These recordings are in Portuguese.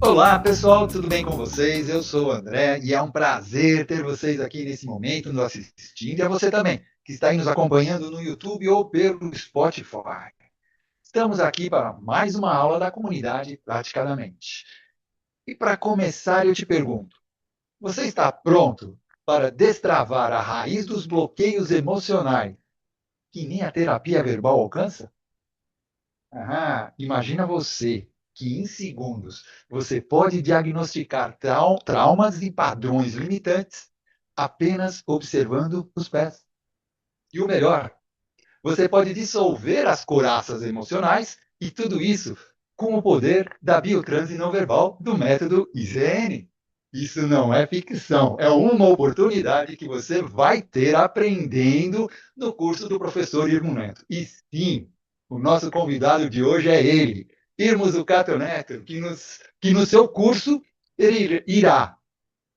Olá, pessoal, tudo bem com vocês? Eu sou o André e é um prazer ter vocês aqui nesse momento nos assistindo e a você também, que está aí nos acompanhando no YouTube ou pelo Spotify. Estamos aqui para mais uma aula da comunidade Praticadamente. E para começar, eu te pergunto: você está pronto para destravar a raiz dos bloqueios emocionais que nem a terapia verbal alcança? Imagina você que em segundos você pode diagnosticar traumas e padrões limitantes apenas observando os pés. E o melhor, você pode dissolver as couraças emocionais e tudo isso com o poder da biotranse não verbal do método ICN. Isso não é ficção, é uma oportunidade que você vai ter aprendendo no curso do professor Irmo Neto. E sim, o nosso convidado de hoje é ele, Irmo Zucato Neto, que no seu curso ele irá,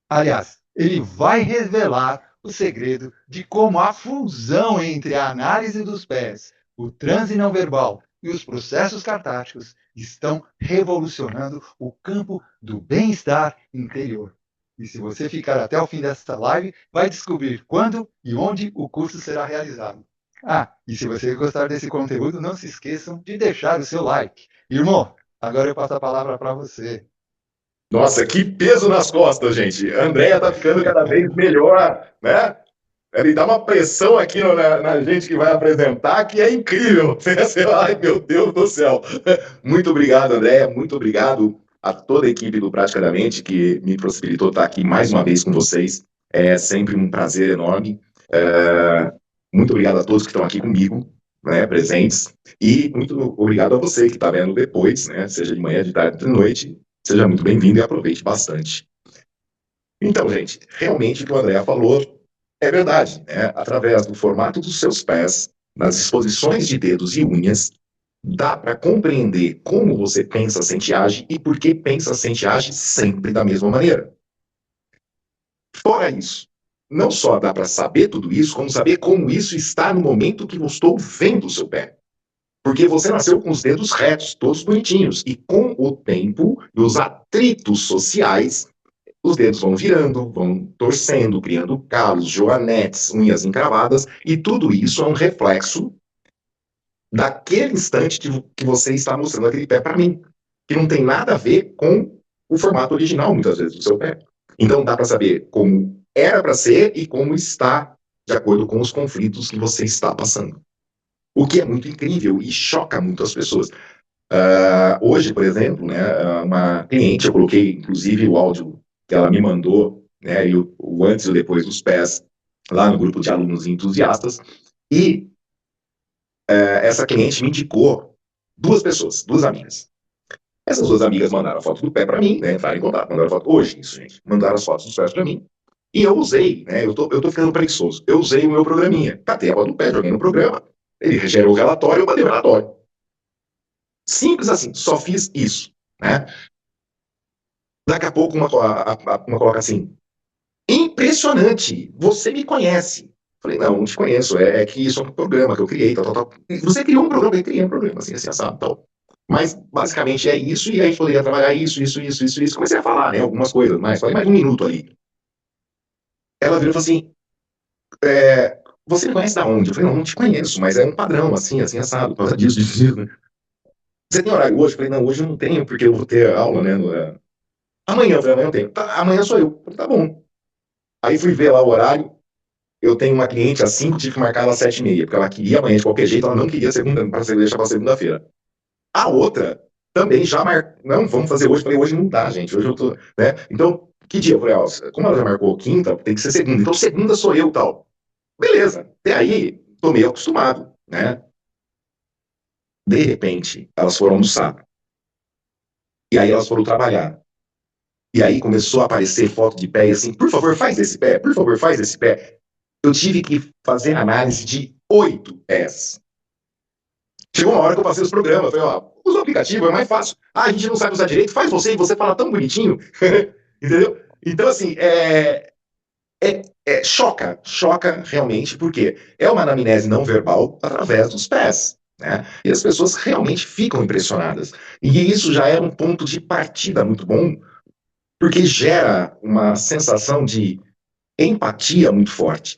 aliás, ele vai revelar o segredo de como a fusão entre a análise dos pés, o transe não verbal e os processos catárticos estão revolucionando o campo do bem-estar interior. E se você ficar até o fim dessa live, vai descobrir quando e onde o curso será realizado. E se você gostar desse conteúdo, não se esqueçam de deixar o seu like. Irmão, agora eu passo a palavra para você. Nossa, que peso nas costas, gente. A Andrea tá ficando cada vez melhor, né? Ele dá uma pressão aqui na gente que vai apresentar, que é incrível. Ai, meu Deus do céu. Muito obrigado, Andréia. Muito obrigado a toda a equipe do Praticamente, que me possibilitou estar aqui mais uma vez com vocês. É sempre um prazer enorme. Muito obrigado a todos que estão aqui comigo, né, presentes. E muito obrigado a você que está vendo depois, né? Seja de manhã, de tarde, de noite. Seja muito bem-vindo e aproveite bastante. Então, gente, realmente o que o André falou é verdade, né? Através do formato dos seus pés, nas disposições de dedos e unhas, dá para compreender como você pensa, sente e age e por que pensa, sente e age sempre da mesma maneira. Fora isso, não só dá para saber tudo isso, como saber como isso está no momento que eu estou vendo o seu pé. Porque você nasceu com os dedos retos, todos bonitinhos, e com o tempo e os atritos sociais, os dedos vão virando, vão torcendo, criando calos, joanetes, unhas encravadas, e tudo isso é um reflexo daquele instante que você está mostrando aquele pé para mim, que não tem nada a ver com o formato original, muitas vezes, do seu pé. Então dá para saber como era para ser e como está, de acordo com os conflitos que você está passando. O que é muito incrível e choca muito as pessoas. Hoje, por exemplo, né, uma cliente, eu coloquei inclusive o áudio que ela me mandou, né, e o antes e o depois dos pés, lá no grupo de alunos entusiastas, e essa cliente me indicou duas pessoas, duas amigas. Essas duas amigas mandaram a foto do pé para mim, né, entraram em contato, mandaram a foto, hoje isso, gente, mandaram as fotos dos pés para mim, e eu usei, né, eu tô ficando preguiçoso, eu usei o meu programinha, catei a foto do pé, joguei no programa, ele gerou o relatório, eu mandei o relatório. Simples assim, só fiz isso, né? Daqui a pouco uma coloca assim, impressionante, você me conhece. Falei, não te conheço, é que isso é um programa que eu criei, tal, tal, tal. Você criou um programa, eu criei um programa, assim, assim, assado, tal. Mas, basicamente, é isso, e aí a gente poderia trabalhar isso, isso, isso, isso, isso. Comecei a falar, né, algumas coisas, mas falei mais um minuto ali. Ela virou e falou assim, você me conhece da onde? Eu falei, não te conheço, mas é um padrão, assim, assim, assado, por causa disso, disso, disso, né? Você tem horário hoje? Eu falei, não, hoje eu não tenho, porque eu vou ter aula, né, amanhã. Eu falei, amanhã eu tenho. Tá, amanhã sou eu. Eu falei, tá bom. Aí fui ver lá o horário, eu tenho uma cliente às 5, tive que marcar ela às 7h30, porque ela queria amanhã de qualquer jeito, ela não queria segunda, para deixar para segunda-feira. A outra também já marcou, não, vamos fazer hoje. Eu falei, hoje não dá, gente, hoje eu tô, né? Então, que dia? Eu falei, ó, como ela já marcou quinta, tem que ser segunda. Então, segunda sou eu, tal. Beleza, até aí, tô meio acostumado, né? De repente, elas foram almoçar. E aí elas foram trabalhar. E aí começou a aparecer foto de pé, e assim, por favor, faz esse pé, por favor, faz esse pé. Eu tive que fazer análise de 8 pés. Chegou uma hora que eu passei os programas, eu falei, ó, usa o aplicativo, é mais fácil. A gente não sabe usar direito, faz você, e você fala tão bonitinho. Entendeu? Então, assim, choca realmente, porque é uma anamnese não verbal através dos pés. né? E as pessoas realmente ficam impressionadas. E isso já é um ponto de partida muito bom, porque gera uma sensação de empatia muito forte,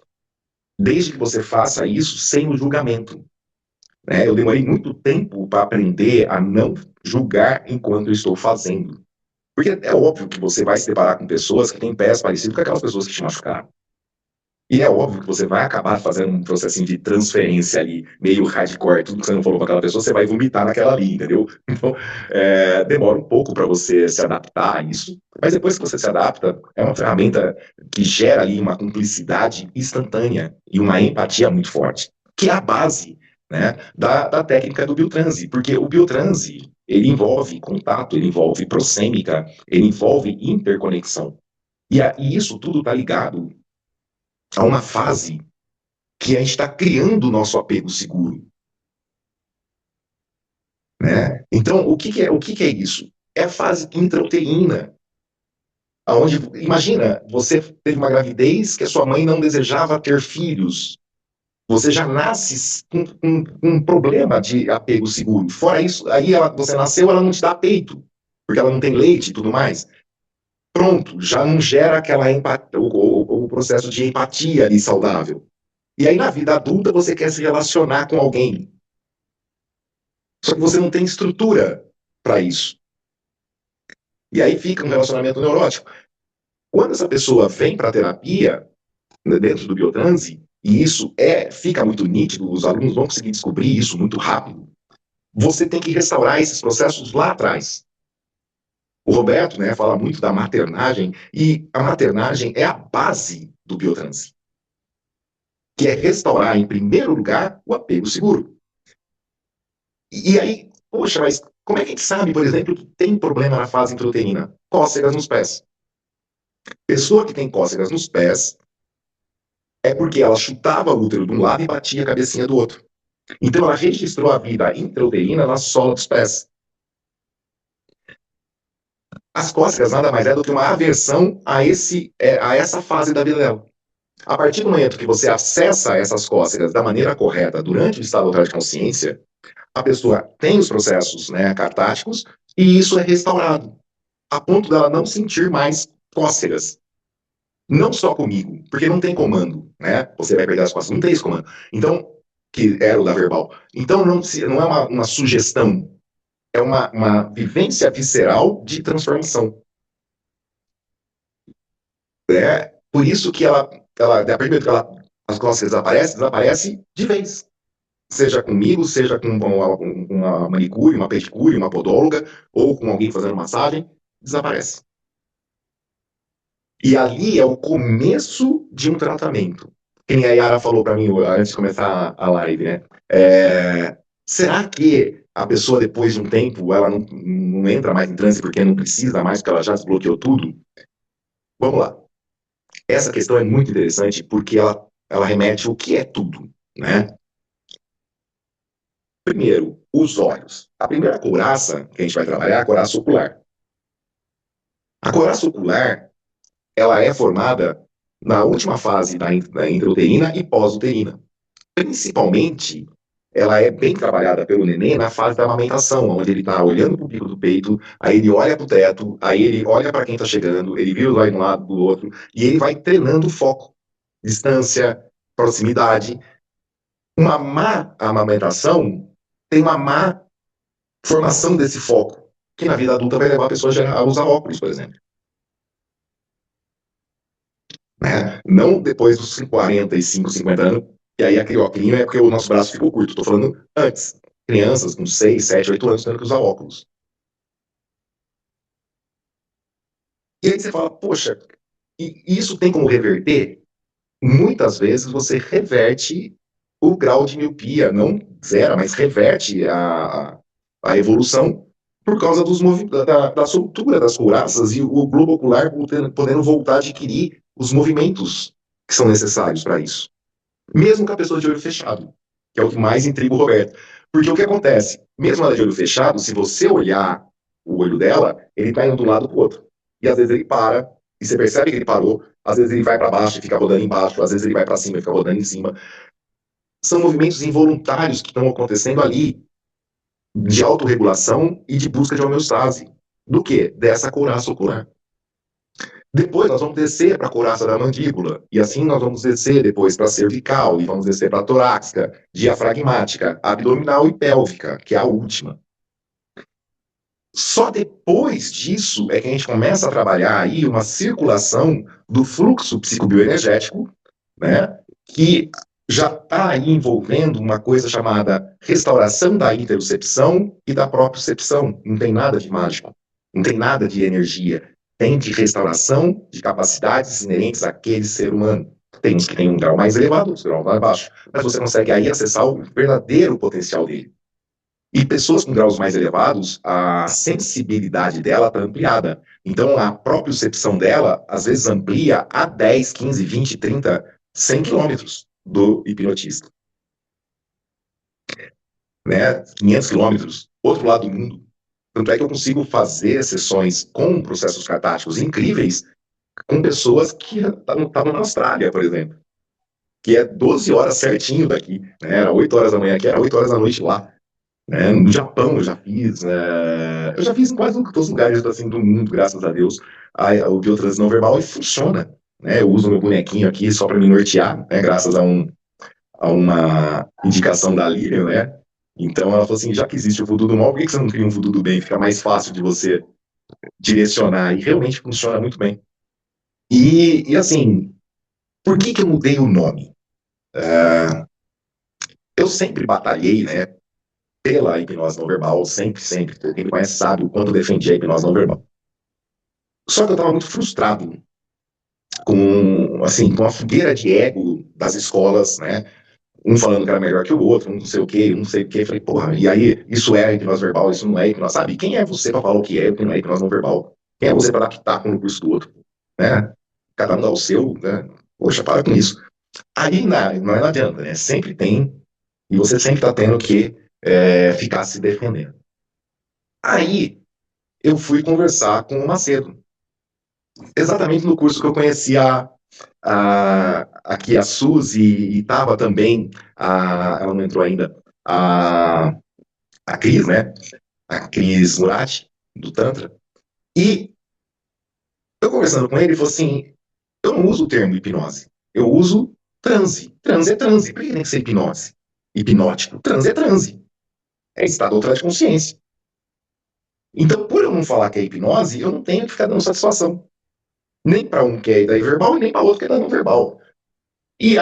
desde que você faça isso sem o julgamento, né? Eu demorei muito tempo para aprender a não julgar enquanto eu estou fazendo. Porque é óbvio que você vai se deparar com pessoas que têm pés parecidos com aquelas pessoas que te machucaram. E é óbvio que você vai acabar fazendo um processinho de transferência ali, meio hardcore, tudo que você não falou para aquela pessoa, você vai vomitar naquela ali, entendeu? Então, demora um pouco para você se adaptar a isso, mas depois que você se adapta, é uma ferramenta que gera ali uma cumplicidade instantânea e uma empatia muito forte, que é a base, né, da técnica do biotranse, porque o biotranse, ele envolve contato, ele envolve proxêmica, ele envolve interconexão. E isso tudo está ligado a uma fase que a gente está criando o nosso apego seguro, né? Então, o que é isso? É a fase intrauterina, aonde, imagina, você teve uma gravidez que a sua mãe não desejava ter filhos. Você já nasce com um problema de apego seguro. Fora isso, aí você nasceu, ela não te dá peito, porque ela não tem leite e tudo mais. Pronto, já não gera aquela empatia, o processo de empatia ali saudável. E aí, na vida adulta, você quer se relacionar com alguém. Só que você não tem estrutura para isso. E aí fica um relacionamento neurótico. Quando essa pessoa vem para a terapia, né, dentro do biotranse, e isso fica muito nítido, os alunos vão conseguir descobrir isso muito rápido, você tem que restaurar esses processos lá atrás. O Roberto, né, fala muito da maternagem, e a maternagem é a base do biotranse, que é restaurar, em primeiro lugar, o apego seguro. E aí, poxa, mas como é que a gente sabe, por exemplo, que tem problema na fase intrauterina? Cócegas nos pés. Pessoa que tem cócegas nos pés é porque ela chutava o útero de um lado e batia a cabecinha do outro. Então ela registrou a vida intrauterina na sola dos pés. As cócegas nada mais é do que uma aversão a essa fase da vida dela. A partir do momento que você acessa essas cócegas da maneira correta durante o estado altera de consciência, a pessoa tem os processos, né, cartáticos e isso é restaurado, a ponto dela não sentir mais cócegas. Não só comigo, porque não tem comando, né? Você vai perder as costas, não tem esse comando. Então, que era o da verbal. Então, não é uma sugestão, é uma vivência visceral de transformação. É por isso que a partir do momento que as costas desaparece de vez. Seja comigo, seja com uma manicure, uma pedicure, uma podóloga, ou com alguém fazendo massagem, desaparece. E ali é o começo de um tratamento. Quem a Yara falou para mim antes de começar a live, né? Será que a pessoa, depois de um tempo, ela não entra mais em transe porque não precisa mais, porque ela já desbloqueou tudo? Vamos lá. Essa questão é muito interessante porque ela remete ao que é tudo, né? Primeiro, os olhos. A primeira couraça que a gente vai trabalhar é a couraça ocular. A couraça ocular, ela é formada na última fase da intrauterina e pós-uterina. Principalmente, ela é bem trabalhada pelo neném na fase da amamentação, onde ele está olhando para o bico do peito, aí ele olha para o teto, aí ele olha para quem está chegando, ele vira vai de um lado do outro, e ele vai treinando o foco, distância, proximidade. Uma má amamentação tem uma má formação desse foco, que na vida adulta vai levar a pessoa a usar óculos, por exemplo. Né? Não depois dos 45, 50 anos, e aí aquele óculos é porque o nosso braço ficou curto. Estou falando antes. Crianças com 6, 7, 8 anos tendo que usar óculos. E aí você fala, poxa, e isso tem como reverter? Muitas vezes você reverte o grau de miopia, não zera, mas reverte a evolução por causa da soltura das couraças e o globo ocular podendo voltar a adquirir os movimentos que são necessários para isso. Mesmo com a pessoa de olho fechado, que é o que mais intriga o Roberto. Porque o que acontece? Mesmo ela de olho fechado, se você olhar o olho dela, ele está indo de um lado para o outro. E às vezes ele para, e você percebe que ele parou, às vezes ele vai para baixo e fica rodando embaixo, às vezes ele vai para cima e fica rodando em cima. são movimentos involuntários que estão acontecendo ali, de autorregulação e de busca de homeostase. Do quê? Dessa couraça ocular. Depois nós vamos descer para a couraça da mandíbula, e assim nós vamos descer depois para a cervical, e vamos descer para a torácica, diafragmática, abdominal e pélvica, que é a última. Só depois disso é que a gente começa a trabalhar aí uma circulação do fluxo psicobioenergético, né, que já está aí envolvendo uma coisa chamada restauração da interocepção e da propriocepção. Não tem nada de mágico, não tem nada de energia, tem de restauração de capacidades inerentes àquele ser humano. Tem uns que têm um grau mais elevado, outros grau mais baixo, mas você consegue aí acessar o verdadeiro potencial dele. E pessoas com graus mais elevados, a sensibilidade dela está ampliada. Então, a propriocepção dela, às vezes, amplia a 10, 15, 20, 30, 100 quilômetros do hipnotista. Né? 500 quilômetros, outro lado do mundo. Tanto é que eu consigo fazer sessões com processos catárticos incríveis com pessoas que estavam na Austrália, por exemplo. Que é 12 horas certinho daqui. Né? Era 8 horas da manhã aqui, era 8 horas da noite lá. No Japão eu já fiz, eu já fiz em quase todos os lugares assim, do mundo, graças a Deus, o biotrans não verbal e funciona. Né? Eu uso meu bonequinho aqui só para me nortear, né? Graças a uma indicação da Lilian, né? Então ela falou assim, já que existe o voodoo do mal, por que você não cria um voodoo do bem? Fica mais fácil de você direcionar, e realmente funciona muito bem. E assim, por que eu mudei o nome? Eu sempre batalhei, né, pela hipnose não verbal, sempre, sempre. Quem me conhece sabe o quanto eu defendi a hipnose não verbal. Só que eu estava muito frustrado com a fogueira de ego das escolas, né? Um falando que era melhor que o outro, um não sei o quê, um não sei o quê. Falei, porra, e aí, isso é hipnose verbal, isso não é hipnose, sabe? Quem é você para falar o que é e o que não é hipnose não verbal? Quem é você para adaptar com o curso do outro, né? Cada um dá o seu, né? Poxa, para com isso. Aí não adianta, né? Sempre tem, e você sempre está tendo que ficar se defendendo. Aí, eu fui conversar com o Macedo, exatamente no curso que eu conheci aqui a Suzy e estava também, ela não entrou ainda, a Cris, né? A Cris Murati, do Tantra. E eu conversando com ele, ele falou assim, eu não uso o termo hipnose, eu uso transe. Transe é transe, por que tem que ser hipnose? Hipnótico, transe é transe. É estado outra de consciência. Então, por eu não falar que é hipnose, eu não tenho que ficar dando satisfação. Nem para um que é daí verbal e nem para outro que é da não verbal. E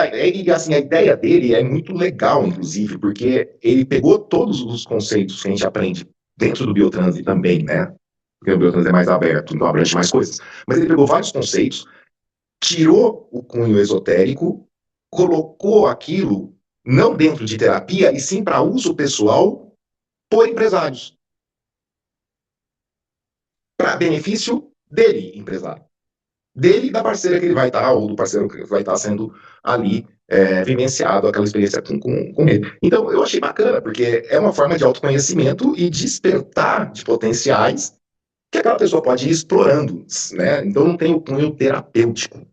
assim, a ideia dele é muito legal, inclusive, porque ele pegou todos os conceitos que a gente aprende dentro do biotranse também, né? Porque o biotranse é mais aberto, então abrange mais coisas. Mas ele pegou vários conceitos, tirou o cunho esotérico, colocou aquilo não dentro de terapia, e sim para uso pessoal por empresários. Para benefício dele, empresário. Dele e da parceira que ele vai estar, ou do parceiro que vai estar sendo ali vivenciado aquela experiência com ele. Então, eu achei bacana, porque é uma forma de autoconhecimento e despertar de potenciais que aquela pessoa pode ir explorando, né? Então, não tem o cunho terapêutico.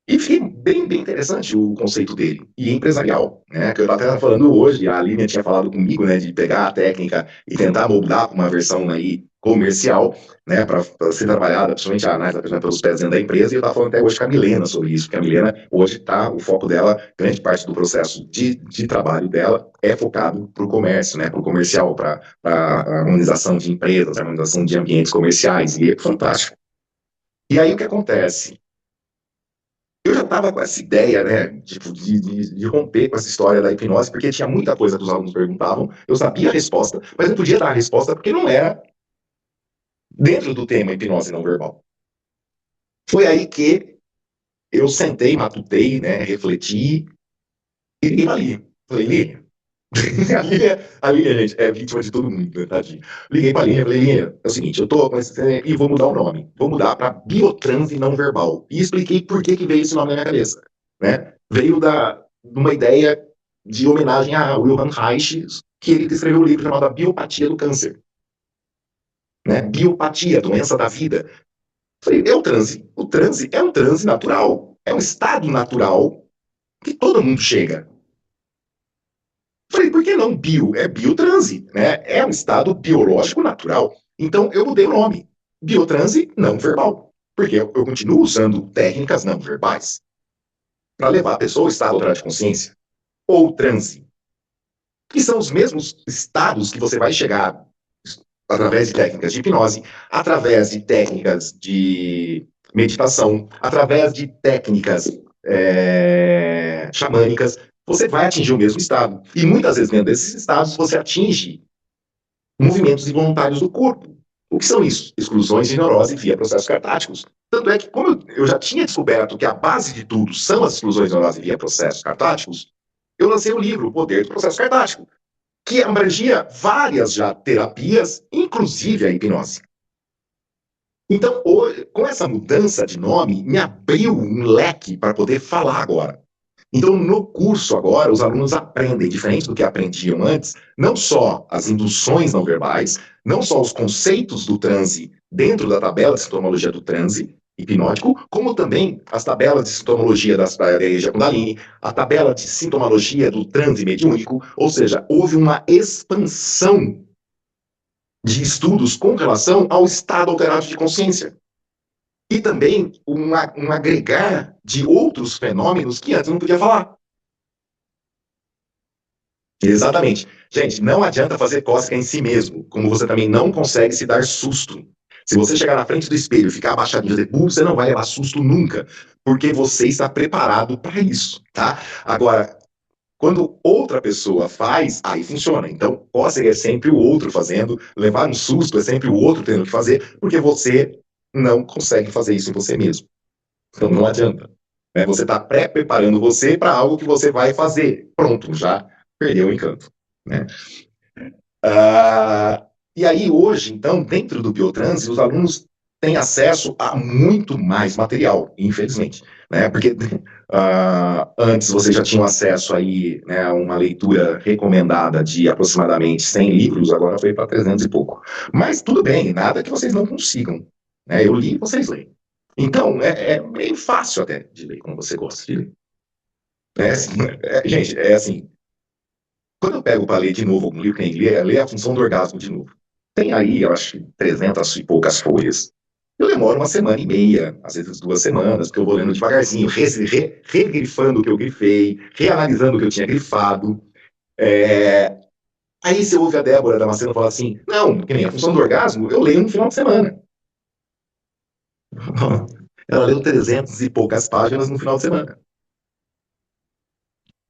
E fiquei bem interessante o conceito dele, e empresarial, né? Que eu estava até falando hoje, a Aline tinha falado comigo, né, de pegar a técnica e tentar moldar uma versão aí comercial, né, para ser trabalhada, principalmente a análise pelos pés dentro da empresa, e eu estava falando até hoje com a Milena sobre isso, porque a Milena hoje está, o foco dela, grande parte do processo de trabalho dela é focado para o comércio, né, para o comercial, para a harmonização de empresas, a harmonização de ambientes comerciais, e é fantástico. E aí o que acontece? Eu já estava com essa ideia, né, tipo, de romper com essa história da hipnose, porque tinha muita coisa que os alunos perguntavam, eu sabia a resposta, mas não podia dar a resposta porque não era dentro do tema hipnose não verbal. Foi aí que eu sentei, matutei, né, refleti e liguei ali. Falei, Lívia, a Lívia, gente, é vítima de todo mundo, né, tadinho. Liguei pra Lívia, falei, Lívia, é o seguinte, eu tô com esse, e vou mudar o nome. Vou mudar para biotranse não verbal. E expliquei por que veio esse nome na minha cabeça, né? Veio de uma ideia de homenagem a Wilhelm Reich, que ele escreveu um livro chamado A Biopatia do Câncer. Né? Biopatia, doença da vida. Falei, é o transe. O transe é um transe natural. É um estado natural que todo mundo chega. que não bio? É biotranse, né? É um estado biológico natural. Então, eu mudei o nome. Biotranse não verbal. Porque eu continuo usando técnicas não verbais para levar a pessoa ao estado alterado de consciência. Ou transe, que são os mesmos estados que você vai chegar através de técnicas de hipnose, através de técnicas de meditação, através de técnicas xamânicas, você vai atingir o mesmo estado. E muitas vezes, dentro desses estados, você atinge movimentos involuntários do corpo. O que são isso? Exclusões de neurose via processos cartáticos. Tanto é que, como eu já tinha descoberto que a base de tudo são as exclusões de neurose via processos cartáticos, eu lancei o livro O Poder do Processo Cartático, que abrangia várias já terapias, inclusive a hipnose. Então, com essa mudança de nome, me abriu um leque para poder falar agora. Então, no curso agora, os alunos aprendem, diferente do que aprendiam antes, não só as induções não verbais, não só os conceitos do transe dentro da tabela de sintomologia do transe hipnótico, como também as tabelas de sintomologia da energia Kundalini, a tabela de sintomologia do transe mediúnico, ou seja, houve uma expansão de estudos com relação ao estado alterado de consciência. E também um agregar de outros fenômenos que antes não podia falar. Exatamente. Gente, não adianta fazer cócega em si mesmo, como você também não consegue se dar susto. Se você chegar na frente do espelho e ficar abaixadinho e dizer, você não vai levar susto nunca, porque você está preparado para isso, tá? Agora, quando outra pessoa faz, aí funciona. Então, cócega é sempre o outro fazendo, levar um susto é sempre o outro tendo que fazer, porque você não consegue fazer isso em você mesmo. Então, não adianta. Né? Você está pré-preparando você para algo que você vai fazer. Pronto, já perdeu o encanto. Né? E aí, hoje, então, dentro do Biotranse, os alunos têm acesso a muito mais material, infelizmente. Né? Porque antes você já tinha acesso aí, né, a uma leitura recomendada de aproximadamente 100 livros, agora foi para 300 e pouco. Mas tudo bem, nada que vocês não consigam. Né? Eu li, vocês leem. Então, é meio fácil até de ler, como você gosta de ler. Gente, é assim, quando eu pego para ler de novo algum livro que nem ler A Função do Orgasmo de novo. Tem aí, eu acho, 300 e poucas folhas. Eu demoro uma semana e meia, às vezes 2 semanas, porque eu vou lendo devagarzinho, regrifando o que eu grifei, reanalisando o que eu tinha grifado. Aí você ouve a Débora Damasceno falar assim, não, que nem A Função do Orgasmo, eu leio no final de semana. Ela leu 300 e poucas páginas no final de semana.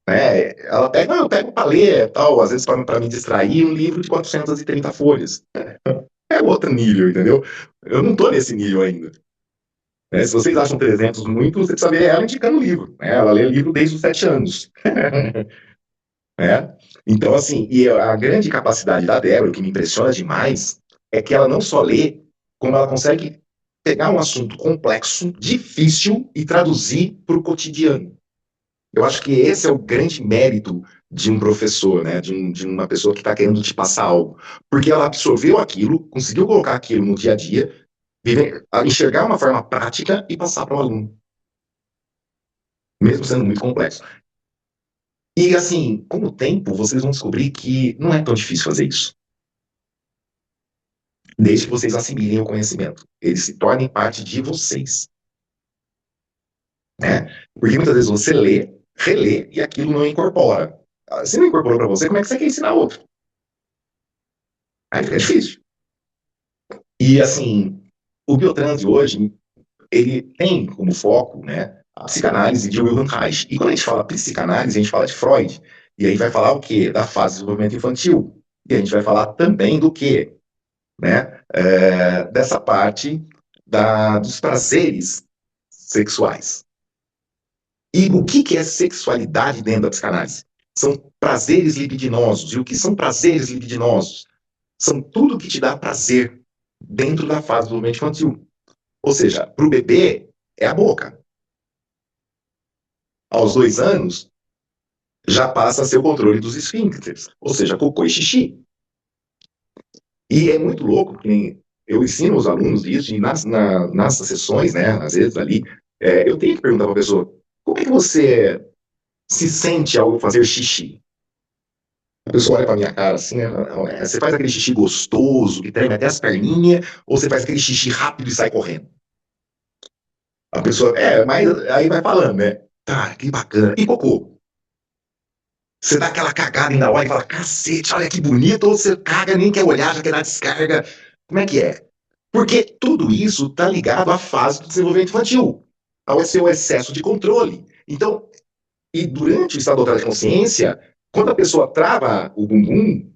Ela pega, não, eu pego para ler, tal, às vezes para me distrair, um livro de 430 folhas. É outro nível, entendeu? Eu não estou nesse nível ainda. Se vocês acham 300 muito, você precisa ver ela indicando o livro. Ela lê livro desde os 7 anos. Então, assim, e a grande capacidade da Débora, o que me impressiona demais, é que ela não só lê, como ela consegue pegar um assunto complexo, difícil, e traduzir para o cotidiano. Eu acho que esse é o grande mérito de um professor, né? De uma pessoa que está querendo te passar algo. Porque ela absorveu aquilo, conseguiu colocar aquilo no dia a dia, enxergar uma forma prática e passar para o aluno. Mesmo sendo muito complexo. E assim, com o tempo, vocês vão descobrir que não é tão difícil fazer isso. Desde que vocês assimilem o conhecimento. Eles se tornem parte de vocês. Né? Porque muitas vezes você lê, relê, e aquilo não incorpora. Se não incorporou para você, como é que você quer ensinar outro? Aí fica difícil. E assim, o Biotranse hoje, ele tem como foco, né, a psicanálise de Wilhelm Reich. E quando a gente fala psicanálise, a gente fala de Freud. E aí vai falar o quê? Da fase de desenvolvimento infantil. E a gente vai falar também do quê? Né? Dessa parte dos prazeres sexuais. E o que é sexualidade dentro da psicanálise? São prazeres libidinosos. E o que são prazeres libidinosos? São tudo que te dá prazer dentro da fase do desenvolvimento infantil. Ou seja, para o bebê, é a boca. Aos 2 anos, já passa a ser o controle dos esfíncteres, ou seja, cocô e xixi. E é muito louco, que eu ensino os alunos isso, e nas sessões, né, às vezes ali, eu tenho que perguntar para a pessoa, como é que você se sente ao fazer xixi? A pessoa olha pra minha cara assim, você faz aquele xixi gostoso, que treme até as perninhas, ou você faz aquele xixi rápido e sai correndo? A pessoa, mas aí vai falando, né? Tá, que bacana. E cocô? Você dá aquela cagada ainda olha e fala, cacete, olha que bonito, ou você caga, nem quer olhar, já quer dar descarga. Como é que é? Porque tudo isso está ligado à fase do desenvolvimento infantil, ao seu excesso de controle. Então, e durante o estado alterado de consciência, quando a pessoa trava o bumbum,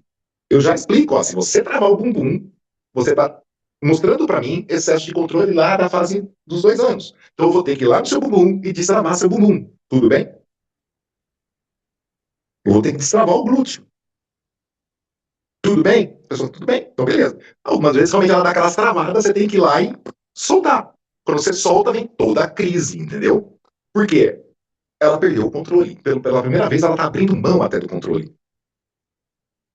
eu já explico, ó, se você travar o bumbum, você está mostrando para mim excesso de controle lá da fase dos 2 anos. Então eu vou ter que ir lá no seu bumbum e destravar seu bumbum. Tudo bem? Eu vou ter que destravar o glúteo. Tudo bem? Pessoal, tudo bem. Então, beleza. Algumas vezes, realmente, ela dá aquelas travadas, você tem que ir lá e soltar. Quando você solta, vem toda a crise, entendeu? Por quê? Ela perdeu o controle. Pela primeira vez, ela está abrindo mão até do controle.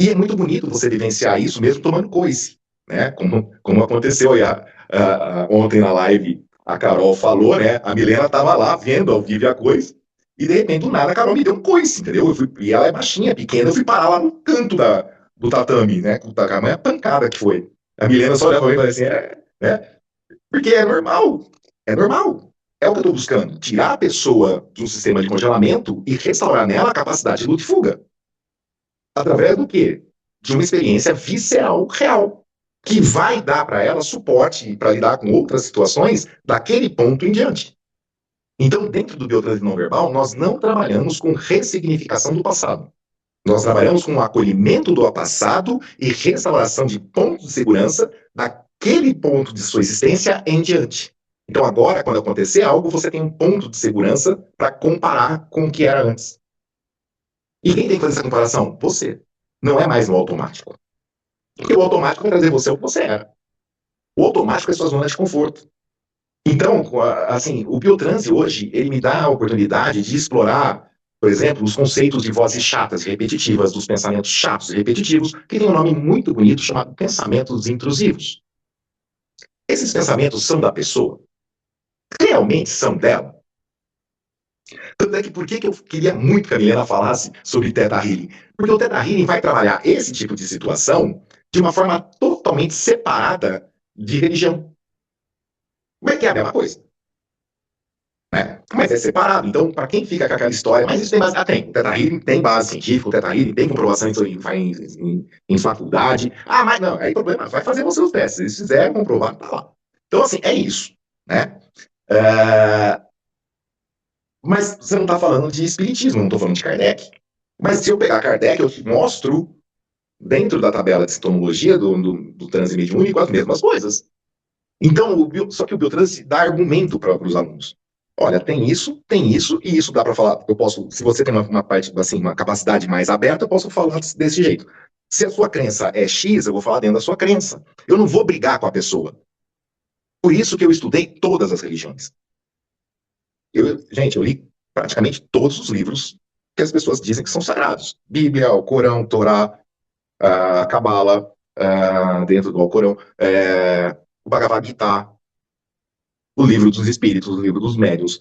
E é muito bonito você vivenciar isso mesmo tomando coice, né? Como aconteceu aí ontem na live, a Carol falou, né? A Milena estava lá vendo ao vivo a coisa, e de repente, do nada, a Carol me deu um coice, entendeu? E ela é baixinha, pequena, eu fui parar lá no canto do tatame, né? Com a tamanha pancada que foi. A Milena só olhava pra mim e falou assim, né? Porque é normal, é normal. É o que eu estou buscando, tirar a pessoa de um sistema de congelamento e restaurar nela a capacidade de luta e fuga. Através do quê? De uma experiência visceral real, que vai dar para ela suporte para lidar com outras situações daquele ponto em diante. Então, dentro do biotrânsito não verbal, nós não trabalhamos com ressignificação do passado. Nós trabalhamos com o acolhimento do passado e restauração de pontos de segurança daquele ponto de sua existência em diante. Então, agora, quando acontecer algo, você tem um ponto de segurança para comparar com o que era antes. E quem tem que fazer essa comparação? Você. Não é mais no automático. Porque o automático vai trazer você ao que você era. O automático é sua zona de conforto. Então, assim, o biotranse hoje, ele me dá a oportunidade de explorar, por exemplo, os conceitos de vozes chatas e repetitivas, dos pensamentos chatos e repetitivos, que tem um nome muito bonito chamado pensamentos intrusivos. Esses pensamentos são da pessoa? Realmente são dela? Tanto é que por que eu queria muito que a Milena falasse sobre Theta Healing? Porque o Theta Healing vai trabalhar esse tipo de situação de uma forma totalmente separada de religião. Como é que é a mesma coisa? Né? Mas é separado. Então, para quem fica com aquela história, mas isso tem base. Tem. O Theta Healing tem base científica, o Theta Healing tem comprovação em faculdade. Ah, mas não, aí o problema, vai fazer você os testes. Se fizer, comprovar, tá lá. Então, assim, é isso. Né? Mas você não está falando de espiritismo, não estou falando de Kardec. Mas se eu pegar Kardec, eu te mostro, dentro da tabela de sintomologia do transe mediúnico, as mesmas coisas. Então, só que o biotranse dá argumento para os alunos. Olha, tem isso, e isso dá para falar. Eu posso, se você tem uma parte, assim, uma capacidade mais aberta, eu posso falar desse jeito. Se a sua crença é X, eu vou falar dentro da sua crença. Eu não vou brigar com a pessoa. Por isso que eu estudei todas as religiões. Gente, eu li praticamente todos os livros que as pessoas dizem que são sagrados. Bíblia, o Corão, Torá, a Cabala, dentro do Alcorão, o Bhagavad Gita, o livro dos espíritos, o livro dos médiuns.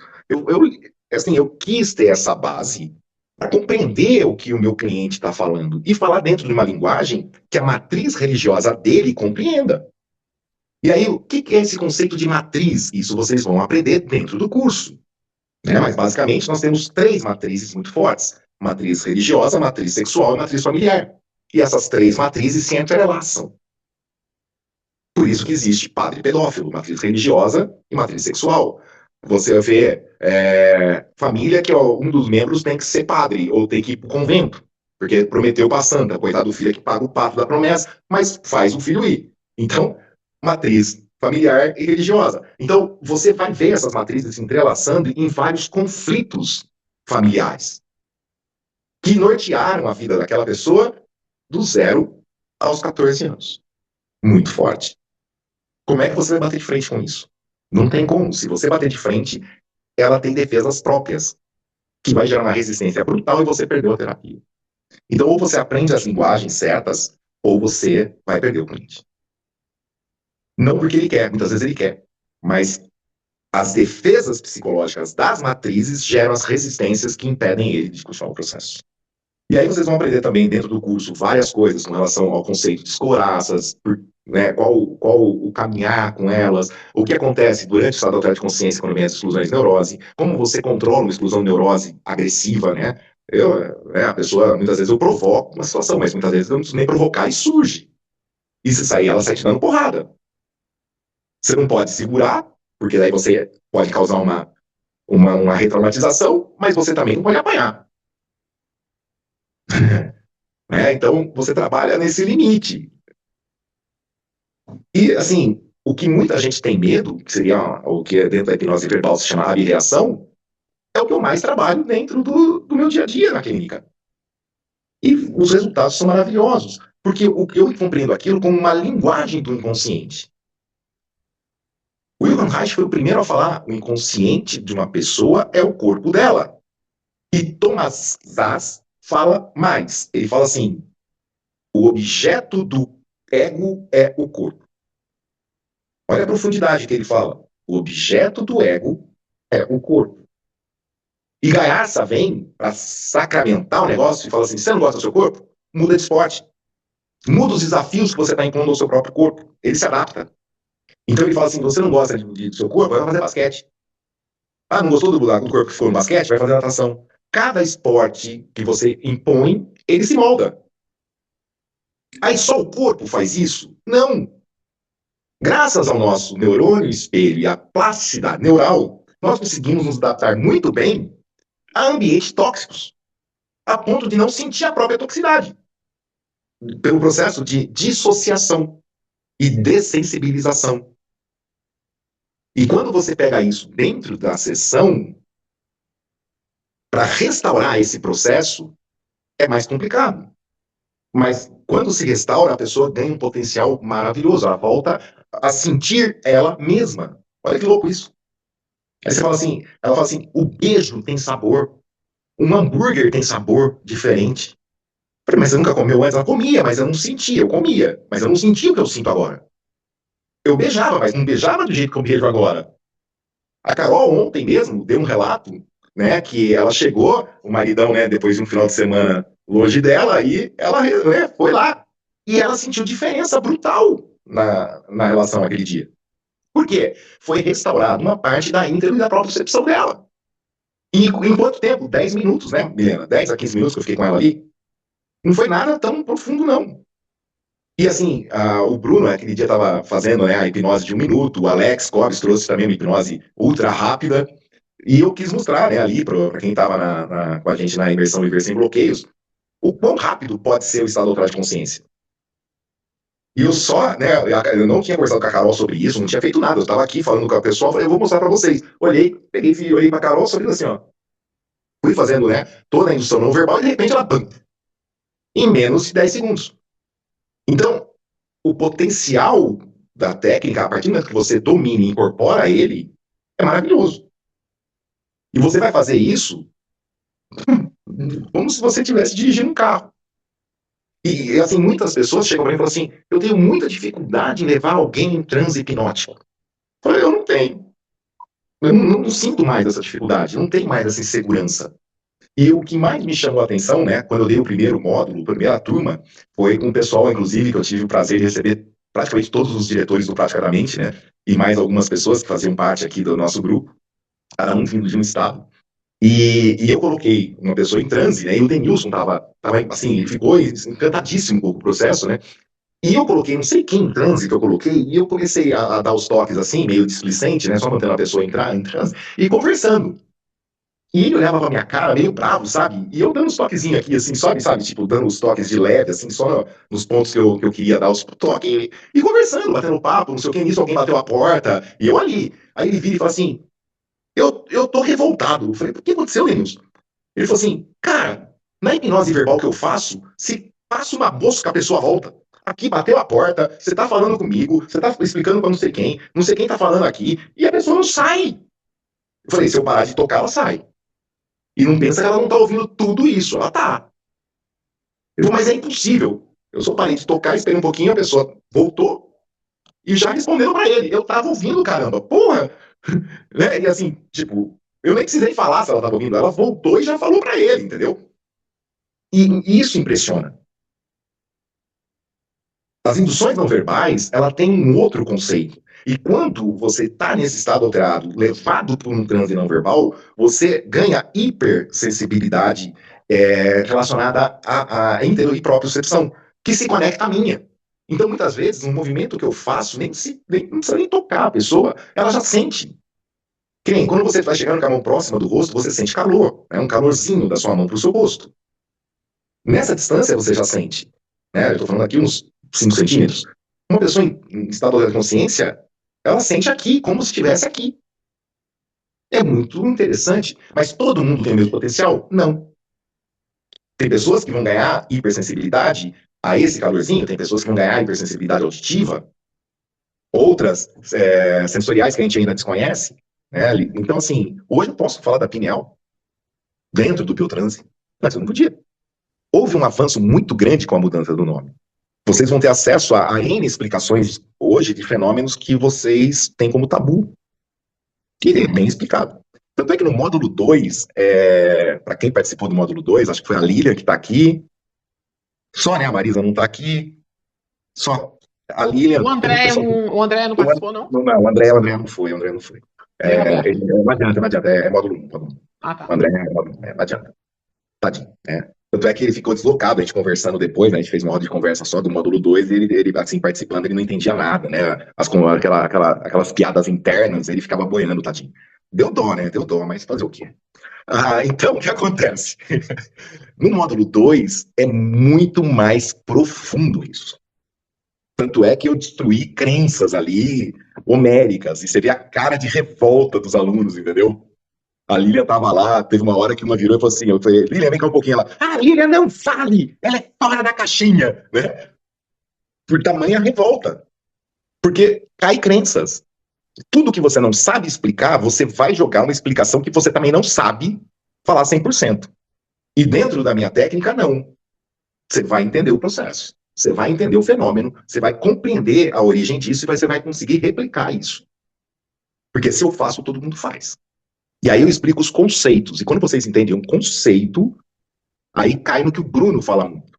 Assim, eu quis ter essa base para compreender o que o meu cliente está falando e falar dentro de uma linguagem que a matriz religiosa dele compreenda. E aí, o que é esse conceito de matriz? Isso vocês vão aprender dentro do curso. Né? Mas, basicamente, nós temos 3 matrizes muito fortes: matriz religiosa, matriz sexual e matriz familiar. E essas 3 matrizes se entrelaçam. Por isso que existe padre pedófilo, matriz religiosa e matriz sexual. Você vê família que um dos membros tem que ser padre ou tem que ir para o convento, porque prometeu para a santa, coitado do filho que paga o pato da promessa, mas faz o filho ir. Então, matriz familiar e religiosa. Então, você vai ver essas matrizes se entrelaçando em vários conflitos familiares que nortearam a vida daquela pessoa do 0 aos 14 anos. Muito forte. Como é que você vai bater de frente com isso? Não tem como. Se você bater de frente, ela tem defesas próprias, que vai gerar uma resistência brutal e você perdeu a terapia. Então, ou você aprende as linguagens certas, ou você vai perder o cliente. Não porque ele quer, muitas vezes ele quer, mas as defesas psicológicas das matrizes geram as resistências que impedem ele de continuar o processo. E aí vocês vão aprender também dentro do curso várias coisas com relação ao conceito de escoraças, né, qual o caminhar com elas, o que acontece durante o estado alterado de consciência quando vem as exclusões de neurose, como você controla uma exclusão de neurose agressiva, né? A pessoa, muitas vezes eu provoco uma situação, mas muitas vezes eu não preciso nem provocar e surge. E se sair, ela sai te dando porrada. Você não pode segurar, porque daí você pode causar uma retraumatização, mas você também não pode apanhar. Né? Então, você trabalha nesse limite. E, assim, o que muita gente tem medo, que seria o que dentro da hipnose verbal se chama abreação, é o que eu mais trabalho dentro do meu dia a dia na clínica. E os resultados são maravilhosos, porque eu compreendo aquilo como uma linguagem do inconsciente. O Wilhelm Reich foi o primeiro a falar: o inconsciente de uma pessoa é o corpo dela. E Thomas Szasz fala mais. Ele fala assim: o objeto do ego é o corpo. Olha a profundidade que ele fala. O objeto do ego é o corpo. E Gaiarsa vem para sacramentar o negócio e fala assim: você não gosta do seu corpo? Muda de esporte. Muda os desafios que você está impondo ao seu próprio corpo. Ele se adapta. Então ele fala assim: você não gosta do seu corpo? Vai fazer basquete. Ah, não gostou do corpo que ficou no basquete? Vai fazer natação. Cada esporte que você impõe, ele se molda. Aí só o corpo faz isso? Não. Graças ao nosso neurônio espelho e à plasticidade neural, nós conseguimos nos adaptar muito bem a ambientes tóxicos, a ponto de não sentir a própria toxicidade, pelo processo de dissociação e dessensibilização. E quando você pega isso dentro da sessão, para restaurar esse processo, é mais complicado. Mas quando se restaura, a pessoa ganha um potencial maravilhoso. Ela volta a sentir ela mesma. Olha que louco isso. Aí você fala assim, ela fala assim, o beijo tem sabor, um hambúrguer tem sabor diferente. Eu falei, mas você nunca comeu antes? Ela comia, mas eu não sentia. Eu comia, mas eu não sentia o que eu sinto agora. Eu beijava, mas não beijava do jeito que eu beijo agora. A Carol ontem mesmo deu um relato, né, que ela chegou, o maridão, né, depois de um final de semana longe dela, e ela, né, foi lá. E ela sentiu diferença brutal na relação aquele dia. Por quê? Foi restaurada uma parte da íntegra e da própria percepção dela. E em quanto tempo? 10 minutos, né, Milena? 10 a 15 minutos que eu fiquei com ela ali. Não foi nada tão profundo, não. E assim, o Bruno, aquele dia, estava fazendo, né, a hipnose de 1 minuto, o Alex Cobbs trouxe também uma hipnose ultra rápida, e eu quis mostrar, né, ali, para quem estava com a gente na imersão Viver Sem Bloqueios, o quão rápido pode ser o estado alterado de consciência. E eu só, né, eu não tinha conversado com a Carol sobre isso, não tinha feito nada, eu estava aqui falando com a pessoa, falei, eu vou mostrar para vocês. Olhei, peguei, olhei para a Carol, sorrindo assim, ó. Fui fazendo, né, toda a indução não verbal, e de repente ela, bam, em menos de 10 segundos. Então, o potencial da técnica, a partir do momento que você domina e incorpora ele, é maravilhoso. E você vai fazer isso como se você estivesse dirigindo um carro. E, assim, muitas pessoas chegam para mim e falam assim, eu tenho muita dificuldade em levar alguém em transe hipnótico. Eu falei, eu não tenho. Eu não sinto mais essa dificuldade, não tenho mais essa insegurança. E o que mais me chamou a atenção, né, quando eu dei o primeiro módulo, a primeira turma, foi com o pessoal, inclusive, que eu tive o prazer de receber praticamente todos os diretores do Praticamente, né, e mais algumas pessoas que faziam parte aqui do nosso grupo, cada um vindo de um estado. E eu coloquei uma pessoa em transe, né, e o Denilson tava assim, ele ficou encantadíssimo com o processo, né, e eu coloquei, não sei quem em transe que eu coloquei, e eu comecei a dar os toques assim, meio displicente, né, só mantendo a pessoa entrar em transe, e conversando. E ele olhava pra minha cara, meio bravo, sabe? E eu dando uns toquezinhos aqui, assim, sabe? Tipo, dando os toques de leve, assim, só nos pontos que eu queria dar os toques. E conversando, batendo papo, não sei o que, nisso alguém bateu a porta, e eu ali. Aí ele vira e fala assim, eu tô revoltado. Eu falei, o que aconteceu, Denilson? Ele falou assim, cara, na hipnose verbal que eu faço, se passa uma mosca, a pessoa volta. Aqui bateu a porta, você tá falando comigo, você tá explicando pra não sei quem tá falando aqui, e a pessoa não sai. Eu falei, se eu parar de tocar, ela sai. E não pensa que ela não tá ouvindo tudo isso. Ela tá. Eu falei, mas é impossível. Eu só parei de tocar, esperei um pouquinho, a pessoa voltou e já respondeu pra ele. Eu tava ouvindo, caramba. Porra! Né? E assim, tipo, eu nem precisei falar se ela tava ouvindo. Ela voltou e já falou pra ele, entendeu? E isso impressiona. As induções não verbais, ela tem um outro conceito. E quando você está nesse estado alterado, levado por um transe não verbal, você ganha hipersensibilidade relacionada à inter e propriocepção, que se conecta à minha. Então, muitas vezes, um movimento que eu faço, não precisa nem tocar a pessoa, ela já sente. Que nem quando você vai chegando com a mão próxima do rosto, você sente calor, um calorzinho da sua mão para o seu rosto. Nessa distância, você já sente. Né? Eu estou falando aqui uns 5 centímetros. Uma pessoa em estado de consciência, ela sente aqui, como se estivesse aqui. É muito interessante. Mas todo mundo tem o mesmo potencial? Não. Tem pessoas que vão ganhar hipersensibilidade a esse calorzinho, tem pessoas que vão ganhar hipersensibilidade auditiva, outras sensoriais que a gente ainda desconhece. Né? Então, assim, hoje eu posso falar da pineal dentro do biotranse, mas eu não podia. Houve um avanço muito grande com a mudança do nome. Vocês vão ter acesso a N explicações hoje de fenômenos que vocês têm como tabu. Que é bem explicado. Tanto é que no módulo 2, para quem participou do módulo 2, acho que foi a Lília que está aqui. Só, né? A Marisa não está aqui. Só a Lília. O André não participou, não? Não, o André não foi. O André não foi. Não adianta. É módulo 1. Ah, tá. O André é módulo 1. Não adianta. Tadinho. Tanto é que ele ficou deslocado, a gente conversando depois, né, a gente fez uma roda de conversa só do módulo 2, e ele assim, participando, ele não entendia nada, né, aquelas piadas internas, ele ficava boiando, tadinho. Deu dó, né, mas fazer o quê? Então, o que acontece? No módulo 2, é muito mais profundo isso. Tanto é que eu destruí crenças ali, homéricas, e você vê a cara de revolta dos alunos, entendeu? A Lília tava lá, teve uma hora que uma virou e falou assim, eu falei, Lília, vem cá um pouquinho. Ela, Lília, não fale, ela é fora da caixinha, né? Por tamanha revolta. Porque cai crenças. Tudo que você não sabe explicar, você vai jogar uma explicação que você também não sabe falar 100%. E dentro da minha técnica, não. Você vai entender o processo. Você vai entender o fenômeno, você vai compreender a origem disso e você vai conseguir replicar isso. Porque se eu faço, todo mundo faz. E aí eu explico os conceitos. E quando vocês entendem um conceito, aí cai no que o Bruno fala muito.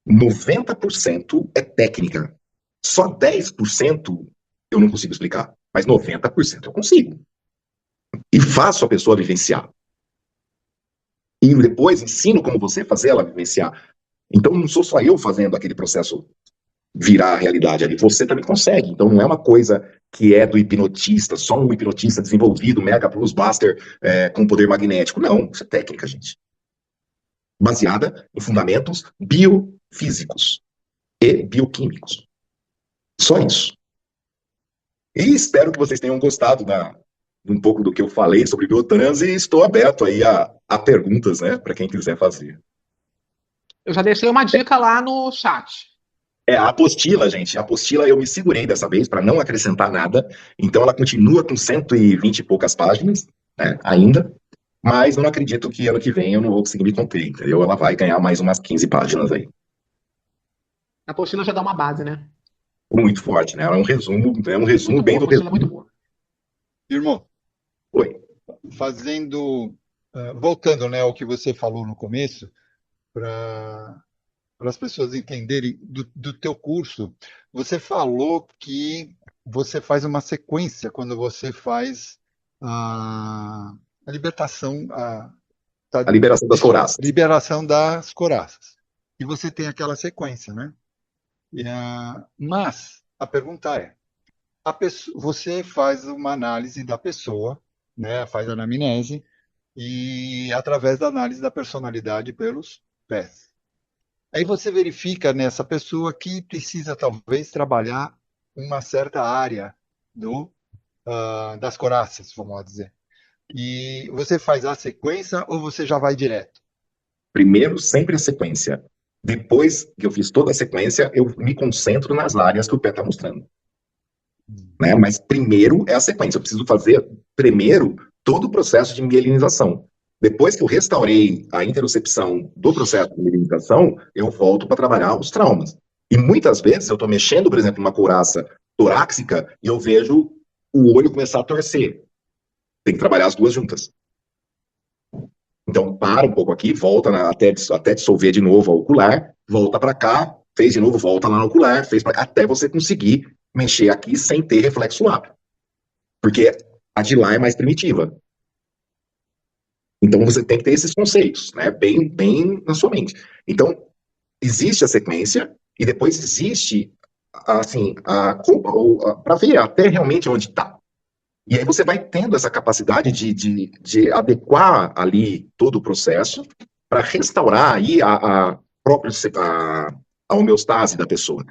90% é técnica. Só 10% eu não consigo explicar. Mas 90% eu consigo. E faço a pessoa vivenciar. E depois ensino como você fazer ela vivenciar. Então não sou só eu fazendo aquele processo virar a realidade ali. Você também consegue. Então não é uma coisa que é do hipnotista, só um hipnotista desenvolvido, Mega Plus Buster, com poder magnético. Não, isso é técnica, gente. Baseada em fundamentos biofísicos e bioquímicos. Só isso. E espero que vocês tenham gostado um pouco do que eu falei sobre biotranse e estou aberto aí a perguntas, né, para quem quiser fazer. Eu já deixei uma dica lá no chat. A apostila, gente. A apostila eu me segurei dessa vez para não acrescentar nada. Então ela continua com 120 e poucas páginas, né, ainda. Mas eu não acredito que ano que vem eu não vou conseguir me conter, entendeu? Ela vai ganhar mais umas 15 páginas aí. A apostila já dá uma base, né? Muito forte, né? É um resumo bem do resumo. Muito boa. Irmão, Oi. voltando, né, ao que você falou no começo, para as pessoas entenderem do teu curso, você falou que você faz uma sequência quando você faz a libertação, A liberação das couraças. liberação das couraças. E você tem aquela sequência, né? Mas a pergunta é, você faz uma análise da pessoa, né? Faz a anamnese e através da análise da personalidade pelos pés. Aí você verifica nessa pessoa que precisa talvez trabalhar uma certa área das coraças, vamos dizer. E você faz a sequência ou você já vai direto? Primeiro, sempre a sequência. Depois que eu fiz toda a sequência, eu me concentro nas áreas que o pé está mostrando. Né? Mas primeiro é a sequência. Eu preciso fazer primeiro todo o processo de mielinização. Depois que eu restaurei a interocepção do processo de mielinização, eu volto para trabalhar os traumas. E muitas vezes eu estou mexendo, por exemplo, numa couraça torácica e eu vejo o olho começar a torcer. Tem que trabalhar as duas juntas. Então, para um pouco aqui, volta até dissolver de novo a ocular, volta para cá, fez de novo, volta lá na ocular, fez até você conseguir mexer aqui sem ter reflexo lá. Porque a de lá é mais primitiva. Então, você tem que ter esses conceitos, né? Bem na sua mente. Então, existe a sequência e depois existe, assim, para ver até realmente onde está. E aí você vai tendo essa capacidade de adequar ali todo o processo para restaurar aí a homeostase da pessoa.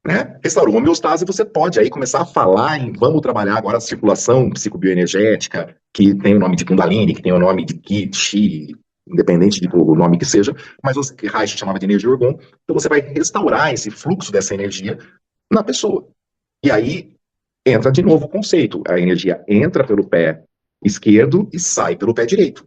Né? Restaurou a homeostase, você pode aí começar a falar em vamos trabalhar agora a circulação psicobioenergética, que tem o nome de Kundalini, que tem o nome de Ki, Chi, independente do nome que seja, mas você que Reich chamava de energia orgão, então você vai restaurar esse fluxo dessa energia na pessoa. E aí entra de novo o conceito, a energia entra pelo pé esquerdo e sai pelo pé direito.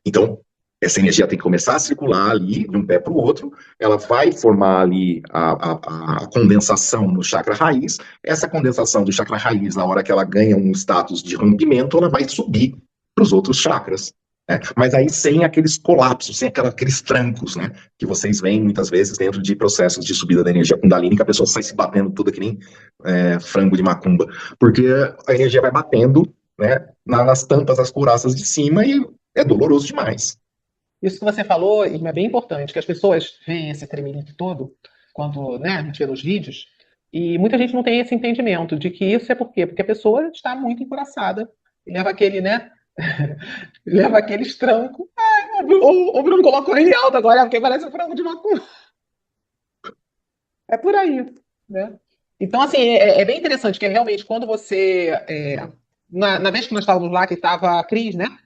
Então, essa energia tem que começar a circular ali, de um pé para o outro, ela vai formar ali a condensação no chakra raiz, essa condensação do chakra raiz, na hora que ela ganha um status de rompimento, ela vai subir para os outros chakras. Né? Mas aí sem aqueles colapsos, sem aqueles trancos, né? Que vocês veem muitas vezes dentro de processos de subida da energia Kundalini, que a pessoa sai se batendo tudo que nem frango de macumba, porque a energia vai batendo, né, nas tampas, das couraças de cima e é doloroso demais. Isso que você falou é bem importante, que as pessoas veem esse tremelique todo quando, né, a gente vê nos vídeos, e muita gente não tem esse entendimento de que isso é por quê? Porque a pessoa está muito encoraçada, e leva aquele, né, leva aquele estranco. Ai, o Bruno colocou ele alto agora, porque parece um frango de macumba. É por aí, né? Então, assim, é bem interessante, que realmente quando você... na vez que nós estávamos lá, que estava a Cris, né?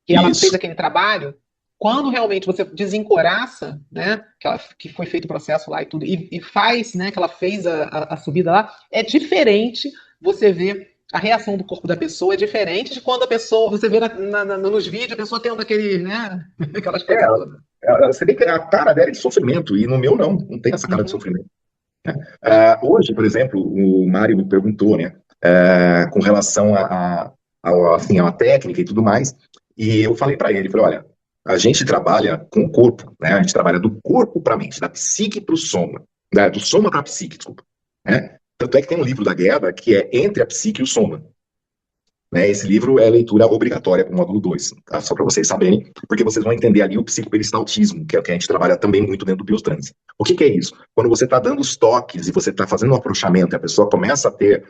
Que ela fez aquele trabalho, quando realmente você desencoraça, né, que foi feito o processo lá e tudo, e faz, né, que ela fez a subida lá, é diferente você ver a reação do corpo da pessoa, é diferente de quando a pessoa, você vê nos vídeos, a pessoa tendo aquele, né, aquelas coisas todas. Você vê que a cara dela é de sofrimento, e no meu não tem essa cara de sofrimento. Hoje, por exemplo, o Mário me perguntou, né, com relação assim, a técnica e tudo mais, e eu falei para ele, olha, a gente trabalha com o corpo, né, a gente trabalha do corpo para a mente, da psique para o soma, né, do soma para a psique, desculpa. Né? Tanto é que tem um livro da Gerda que é Entre a Psique e o Soma. Né, esse livro é leitura obrigatória para o módulo 2, tá? Só para vocês saberem, porque vocês vão entender ali o psicoperistaltismo, que é o que a gente trabalha também muito dentro do biotrans. O que é isso? Quando você está dando os toques e você está fazendo um aproveitamento e a pessoa começa a ter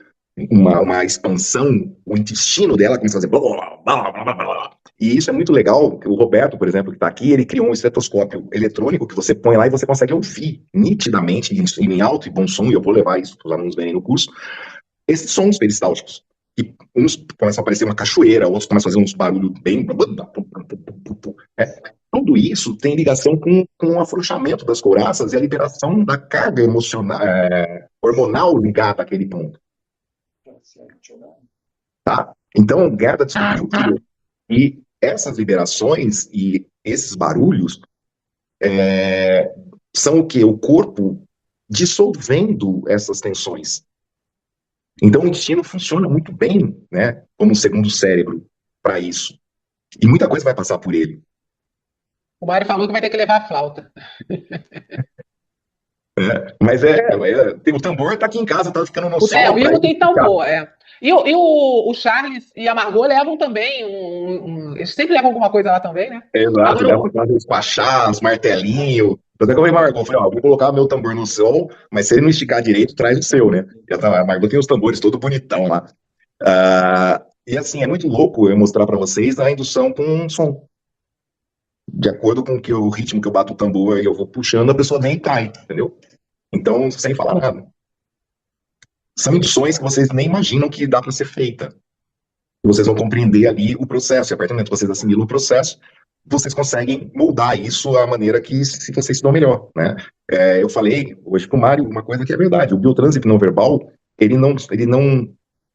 uma expansão, o intestino dela começa a fazer blá, blá, blá, blá, blá, blá. E isso é muito legal. O Roberto, por exemplo, que está aqui, ele criou um estetoscópio eletrônico que você põe lá e você consegue ouvir nitidamente, em alto e bom som, e eu vou levar isso para os alunos verem no curso, esses sons peristálticos. E uns começam a aparecer uma cachoeira, outros começam a fazer uns barulhos bem... Tudo isso tem ligação com o afrouxamento das couraças e a liberação da carga emocional, hormonal ligada àquele ponto. Tá? Então, Gerda descobriu que e essas liberações e esses barulhos são o quê? O corpo dissolvendo essas tensões. Então, o intestino funciona muito bem, né, como um segundo cérebro para isso. E muita coisa vai passar por ele. O Mário falou que vai ter que levar a flauta. Mas o tambor tá aqui em casa, tá ficando no sol. O Will tem tambor, E o Charles e a Margot levam também eles sempre levam alguma coisa lá também, né? Exato, levam os pachás, martelinho. Até que eu falei, Margot, vou colocar meu tambor no sol, mas se ele não esticar direito, traz o seu, né? A Margot tem os tambores todo bonitão lá. E assim, é muito louco eu mostrar para vocês a indução com um som. De acordo com o ritmo que eu bato o tambor e eu vou puxando, a pessoa vem e cai, entendeu? Então, sem falar nada. São induções que vocês nem imaginam que dá para ser feita. Vocês vão compreender ali o processo, e a partir do momento que vocês assimilam o processo, vocês conseguem moldar isso à maneira que se vocês se dão melhor, né? Eu falei hoje com o Mário uma coisa que é verdade, o biotrânsito não verbal, ele não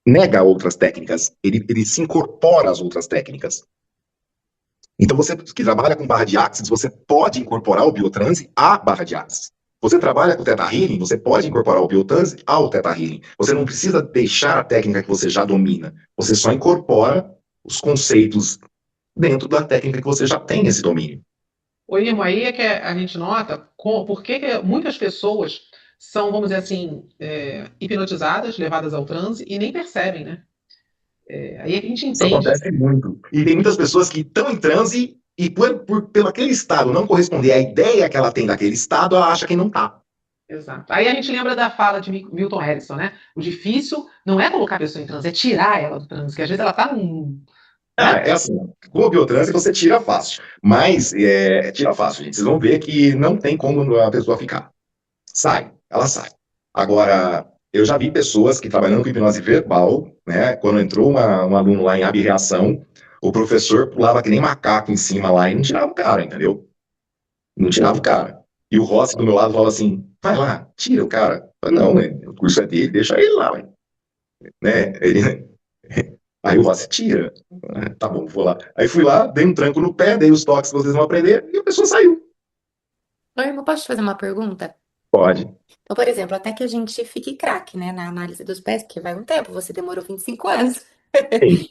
nega outras técnicas, ele se incorpora às outras técnicas. Então, você que trabalha com barra de axis, você pode incorporar o biotranse à barra de axis. Você trabalha com Theta Healing, você pode incorporar o biotranse ao Theta Healing. Você não precisa deixar a técnica que você já domina. Você só incorpora os conceitos dentro da técnica que você já tem esse domínio. O Irmo, aí é que a gente nota por que que muitas pessoas são, vamos dizer assim, hipnotizadas, levadas ao transe e nem percebem, né? Aí é que a gente Isso entende. acontece muito. E tem muitas pessoas que estão em transe e pelo aquele estado não corresponder à ideia que ela tem daquele estado, ela acha que não está. Exato. Aí a gente lembra da fala de Milton Harrison, né? O difícil não é colocar a pessoa em transe, é tirar ela do transe, que às vezes ela tá num, Ah, né? é assim, com o biotranse você tira fácil. Mas tira fácil, gente. Vocês vão ver que não tem como a pessoa ficar. Sai, ela sai. Agora, eu já vi pessoas que trabalhando com hipnose verbal, né? Quando entrou um aluno lá em abreação, o professor pulava que nem macaco em cima lá e não tirava o cara, entendeu? Não tirava o cara. E o Rossi do meu lado falava assim: vai lá, tira o cara. Eu falei, não, né? O curso é dele, deixa ele lá, né? Aí o Rossi tira. Ah, tá bom, vou lá. Aí fui lá, dei um tranco no pé, dei os toques que vocês vão aprender, e a pessoa saiu. Oi, irmão, posso te fazer uma pergunta? Pode. Então, por exemplo, até que a gente fique craque, né, na análise dos pés, porque vai um tempo, você demorou 25 anos. Sim.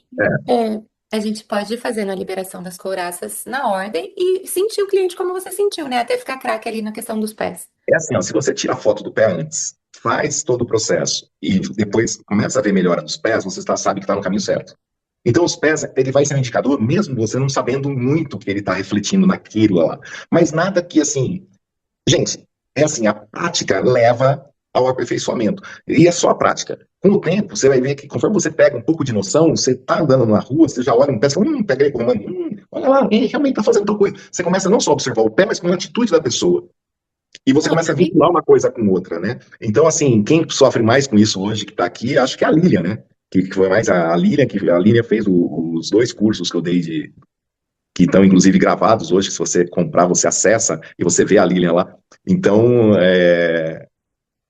É, a gente pode ir fazendo a liberação das couraças na ordem e sentir o cliente como você sentiu, né? Até ficar craque ali na questão dos pés. É assim, ó, se você tira a foto do pé antes, faz todo o processo e depois começa a ver melhora nos pés, você sabe que está no caminho certo. Então, os pés, ele vai ser um indicador, mesmo você não sabendo muito que ele está refletindo naquilo lá. Mas nada que, assim, gente, é assim, a prática leva ao aperfeiçoamento. E é só a prática. Com o tempo, você vai ver que conforme você pega um pouco de noção, você tá andando na rua, você já olha um pé e fala, peguei com mano, olha lá, ele realmente tá fazendo tal coisa. Você começa não só a observar o pé, mas com a atitude da pessoa. E você Não, começa a e vincular uma coisa com outra, né? Então, assim, quem sofre mais com isso hoje que tá aqui, acho que é a Lilian, né? Que foi mais a Lilian, que a Lilian fez os dois cursos que eu dei que estão inclusive gravados hoje, se você comprar, você acessa e você vê a Lilian lá. Então,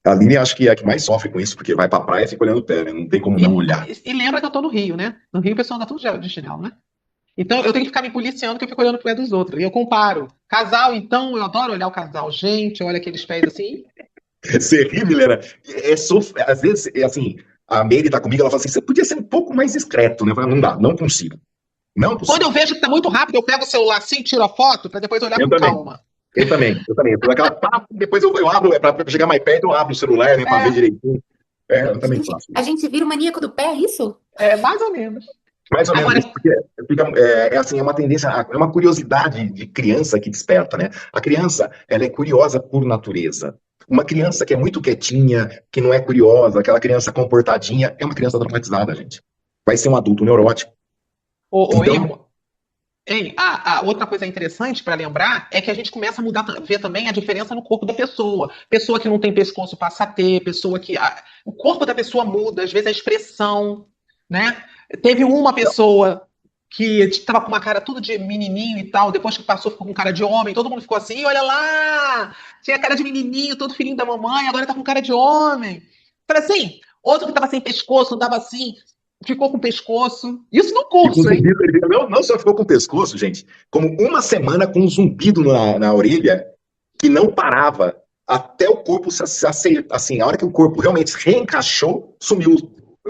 a Lilian acho que é a que mais sofre com isso, porque vai pra praia e fica olhando o pé, né? Não tem como não olhar. E lembra que eu tô no Rio, né? No Rio o pessoal anda tudo de chinelo, né? Então eu tenho que ficar me policiando que eu fico olhando pro pé dos outros. E eu comparo. Casal, então, eu adoro olhar o casal. Gente, olha aqueles pés assim. Você ri, Milena? Às vezes, é assim, a Meire tá comigo, ela fala assim, você podia ser um pouco mais discreto, né? Eu falo, não dá, não consigo. Não Quando consigo. eu vejo que tá muito rápido, eu pego o celular assim, tiro a foto, pra depois olhar Eu com também. calma. Eu também. Eu dou aquela pá, depois eu abro, pra chegar mais perto, eu abro o celular, né, pra ver É, direitinho. Eu também faço a isso. gente vira o maníaco do pé, é isso? mais ou menos. Mais ou menos Agora, isso, porque assim, é uma tendência, é uma curiosidade de criança que desperta, né? A criança, ela é curiosa por natureza. Uma criança que é muito quietinha, que não é curiosa, aquela criança comportadinha, é uma criança traumatizada, gente. Vai ser um adulto neurótico. o Então, Irmo, hein, a outra coisa interessante para lembrar é que a gente começa a mudar, ver também a diferença no corpo da pessoa. Pessoa que não tem pescoço passa a ter, pessoa que. O corpo da pessoa muda, às vezes a expressão, né? Teve uma pessoa que estava com uma cara tudo de menininho e tal, depois que passou ficou com cara de homem, todo mundo ficou assim, olha lá, tinha cara de menininho, todo filhinho da mamãe, agora tá com cara de homem. Falei assim, outro que tava sem pescoço, andava assim, ficou com pescoço. Isso no e com curso, hein? zumbido, ele não só ficou com o pescoço, gente, como uma semana com um zumbido na orelha que não parava até o corpo se aceitar. Assim, a hora que o corpo realmente reencaixou, sumiu.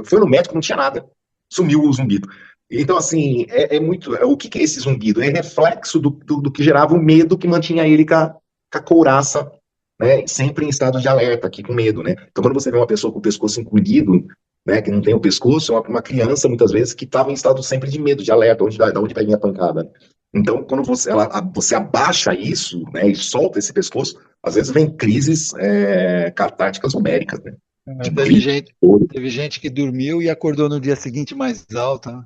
Foi no médico, não tinha nada. Sumiu o zumbido. Então, assim, é muito. O que é esse zumbido? É reflexo do que gerava o medo que mantinha ele com a couraça, né? Sempre em estado de alerta, aqui com medo, né? Então, quando você vê uma pessoa com o pescoço encolhido, né, que não tem o pescoço, é uma criança, muitas vezes, que estava em estado sempre de medo, de alerta, de onde vai vir a pancada. Então, quando você abaixa isso, né, e solta esse pescoço, às vezes vem crises catárticas homéricas, né? De Teve grito. gente, teve gente que dormiu e acordou no dia seguinte mais alta, né?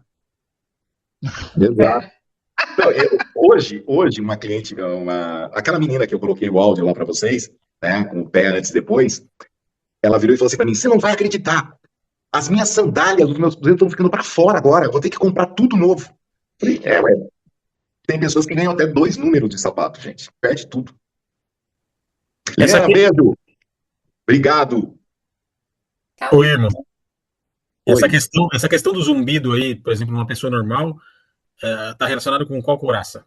Exato. É. Não, hoje, uma cliente, aquela menina que eu coloquei o áudio lá para vocês, né, com o pé antes e depois, ela virou e falou assim para mim: você não vai acreditar, as minhas sandálias, os meus dedos estão ficando para fora agora, eu vou ter que comprar tudo novo. Falei, ué, tem pessoas que ganham até 2 números de sapato, gente. Perde tudo. Essa Liliana, aqui, beijo. Obrigado. Calma. ô irmão, Oi. essa questão do zumbido aí, por exemplo, numa pessoa normal, está relacionado com qual couraça?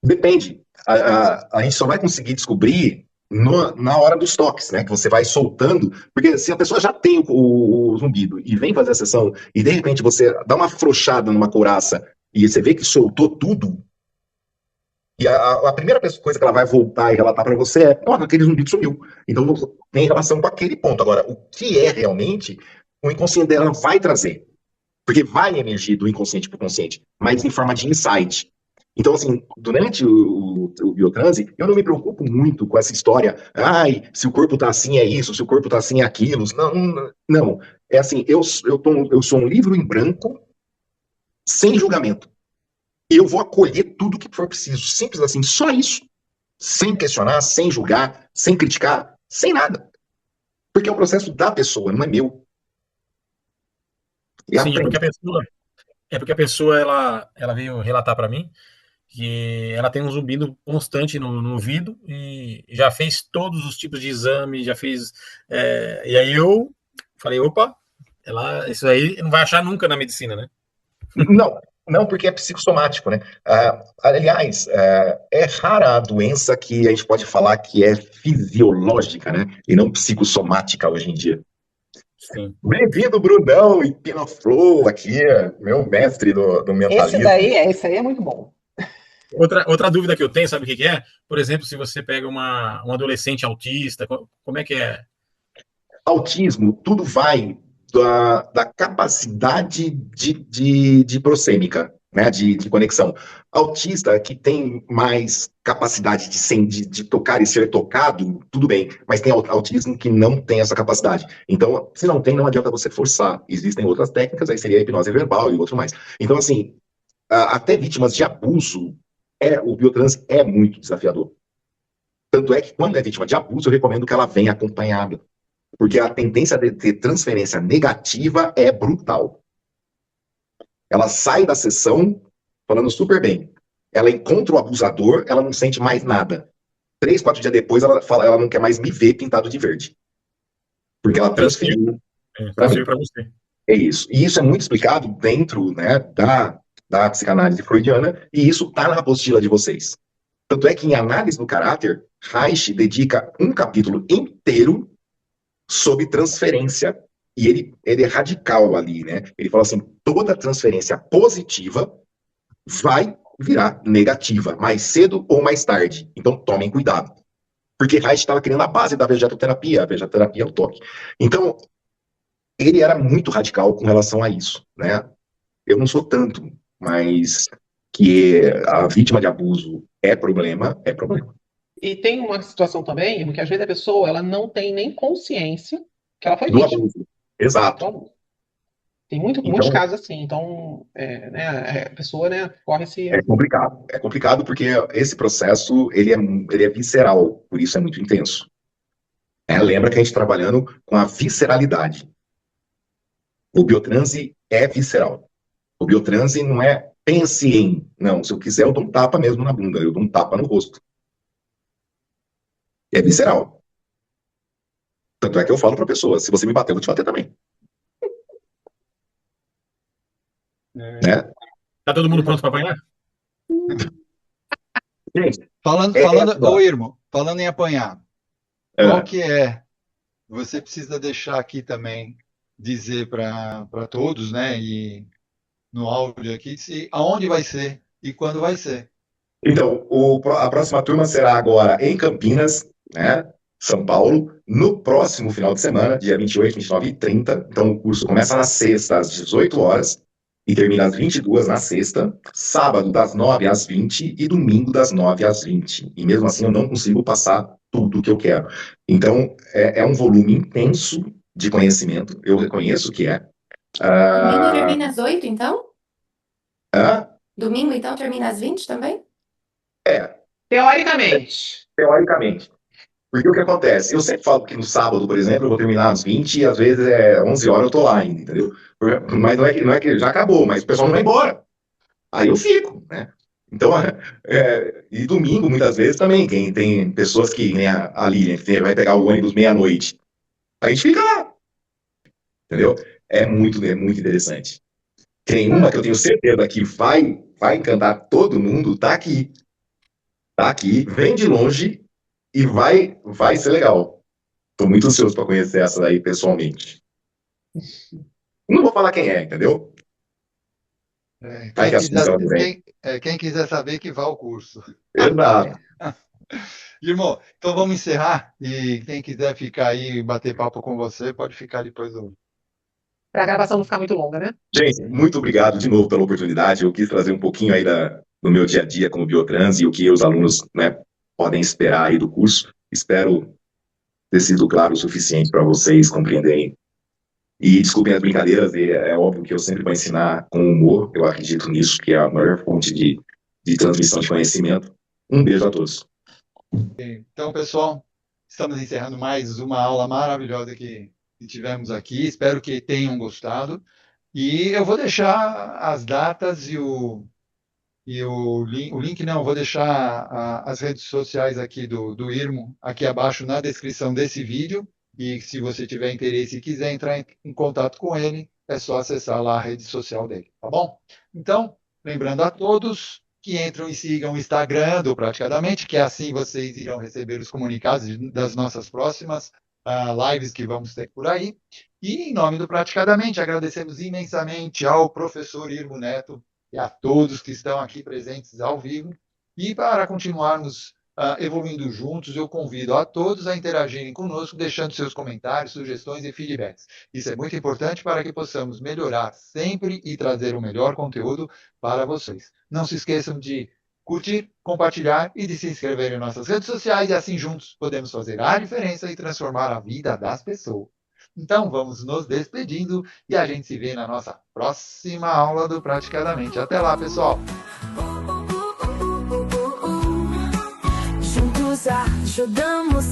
Depende. A gente só vai conseguir descobrir na hora dos toques, né? Que você vai soltando. Porque se a pessoa já tem o zumbido e vem fazer a sessão e de repente você dá uma afrouxada numa couraça e você vê que soltou tudo, e a primeira coisa que ela vai voltar e relatar para você é: ó, aquele zumbido sumiu. Então tem relação com aquele ponto. Agora, o que é realmente, o inconsciente dela vai trazer. Porque vai emergir do inconsciente para o consciente, mas em forma de insight. Então, assim, durante o biotranse, eu não me preocupo muito com essa história. Ai, se o corpo tá assim é isso, se o corpo tá assim é aquilo. Não, não. É assim, eu sou um livro em branco, sem julgamento. E eu vou acolher tudo que for preciso. Simples assim, só isso. Sem questionar, sem julgar, sem criticar, sem nada. Porque é o processo da pessoa, não é meu. E Sim, aprende. é porque a pessoa ela veio relatar para mim que ela tem um zumbido constante no ouvido e já fez todos os tipos de exame, já fez. E aí eu falei, opa, isso aí não vai achar nunca na medicina, né? Não, não, porque é psicossomático, né? Aliás, é rara a doença que a gente pode falar que é fisiológica, né? E não psicossomática hoje em dia. Sim. Bem-vindo, Brunão e Pinoflow, aqui, meu mestre do mentalismo. Esse aí é muito bom. Outra dúvida que eu tenho, sabe o que é? Por exemplo, se você pega um adolescente autista, como é que é? Autismo, tudo vai da capacidade de proxêmica, né, de conexão. Autista que tem mais capacidade de tocar e ser tocado, tudo bem, mas tem autismo que não tem essa capacidade. Então, se não tem, não adianta você forçar. Existem outras técnicas, aí seria a hipnose verbal e outro mais. Então, assim, até vítimas de abuso, o biotrans é muito desafiador. Tanto é que, quando é vítima de abuso, eu recomendo que ela venha acompanhada. Porque a tendência de ter transferência negativa é brutal. Ela sai da sessão falando super bem. Ela encontra o abusador, ela não sente mais nada. 3, 4 dias depois, ela fala, ela não quer mais me ver pintado de verde. Porque ela transferiu para mim. Transferiu para você. É isso. E isso é muito explicado dentro, né, da psicanálise freudiana, e isso está na apostila de vocês. Tanto é que, em análise do caráter, Reich dedica um capítulo inteiro sobre transferência, e ele é radical ali, né? Ele fala assim: toda transferência positiva vai virar negativa, mais cedo ou mais tarde. Então tomem cuidado. Porque Reich estava criando a base da vegetoterapia. A vegetoterapia é o toque. Então, ele era muito radical com relação a isso, né? Eu não sou tanto, mas que a vítima de abuso é problema, é problema. E tem uma situação também em que às vezes a pessoa ela não tem nem consciência que ela foi Do vítima abuso. Exato. do abuso. Tem muitos Então, casos assim. Então, né, a pessoa, né, corre esse. é complicado. É complicado porque esse processo, ele é visceral, por isso é muito intenso. Lembra que a gente está trabalhando com a visceralidade. O biotranse é visceral. O biotranse não é pense em. Não, se eu quiser, eu dou um tapa mesmo na bunda, eu dou um tapa no rosto. É visceral. Tanto é que eu falo para a pessoa: se você me bater, eu vou te bater também. Né? Tá todo mundo pronto para apanhar? Gente, Ô, Irmão, falando em apanhar, qual que é? Você precisa deixar aqui também, dizer para todos, né, e no áudio aqui, aonde vai ser e quando vai ser. Então, a próxima turma será agora em Campinas, né, São Paulo, no próximo final de semana, dia 28, 29 e 30. Então, o curso começa na sexta, às 18 horas, e termina às 22 na sexta, sábado das 9 às 20 e domingo das 9 às 20. E mesmo assim, eu não consigo passar tudo o que eu quero. Então, é um volume intenso de conhecimento, eu reconheço que é. Domingo termina às 8, então? Hã? Domingo, então, termina às 20 também? Teoricamente. Teoricamente. Porque o que acontece? Eu sempre falo que no sábado, por exemplo, eu vou terminar às 20 e às vezes 11 horas eu tô lá ainda, entendeu? Mas não é que já acabou, mas o pessoal não vai embora. Aí eu fico, né? Então, e domingo, muitas vezes, também, tem pessoas que, nem a Lilian, que vai pegar o ônibus meia-noite. A gente fica lá, entendeu? É muito interessante. Tem uma que eu tenho certeza que vai encantar todo mundo, tá aqui. Tá aqui, vem de longe e vai ser legal. Tô muito ansioso para conhecer essa daí pessoalmente. Não vou falar quem é, entendeu? Vai que assunto ela vem. Quem quiser saber que vá ao curso. Exato. Irmão, então vamos encerrar. E quem quiser ficar aí e bater papo com você, pode ficar depois do. Para a gravação não ficar muito longa, né? Gente, muito obrigado de novo pela oportunidade. Eu quis trazer um pouquinho aí do meu dia a dia como biotrans e o que os alunos, né, podem esperar aí do curso. Espero ter sido claro o suficiente para vocês compreenderem. E desculpem as brincadeiras, é óbvio que eu sempre vou ensinar com humor. Eu acredito nisso, que é a maior fonte de transmissão de conhecimento. Um beijo a todos. Então, pessoal, estamos encerrando mais uma aula maravilhosa que tivemos aqui. Espero que tenham gostado. E eu vou deixar as datas e o link, não, eu vou deixar as redes sociais aqui do Irmo aqui abaixo na descrição desse vídeo. E se você tiver interesse e quiser entrar em contato com ele, é só acessar lá a rede social dele, tá bom? Então, lembrando a todos que entram e sigam o Instagram do Praticadamente, que assim vocês irão receber os comunicados das nossas próximas lives que vamos ter por aí. E em nome do Praticadamente, agradecemos imensamente ao professor Irmo Neto e a todos que estão aqui presentes ao vivo. E para continuarmos evoluindo juntos, eu convido a todos a interagirem conosco, deixando seus comentários, sugestões e feedbacks. Isso é muito importante para que possamos melhorar sempre e trazer o melhor conteúdo para vocês. Não se esqueçam de curtir, compartilhar e de se inscrever em nossas redes sociais, e assim juntos podemos fazer a diferença e transformar a vida das pessoas. Então, vamos nos despedindo e a gente se vê na nossa próxima aula do Praticadamente. Até lá, pessoal! Juntos ajudamos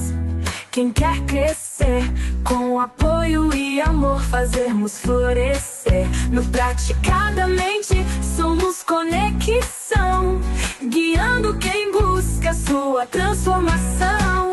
quem quer crescer, com apoio e amor fazermos florescer. No Praticadamente somos conexão, guiando quem busca sua transformação.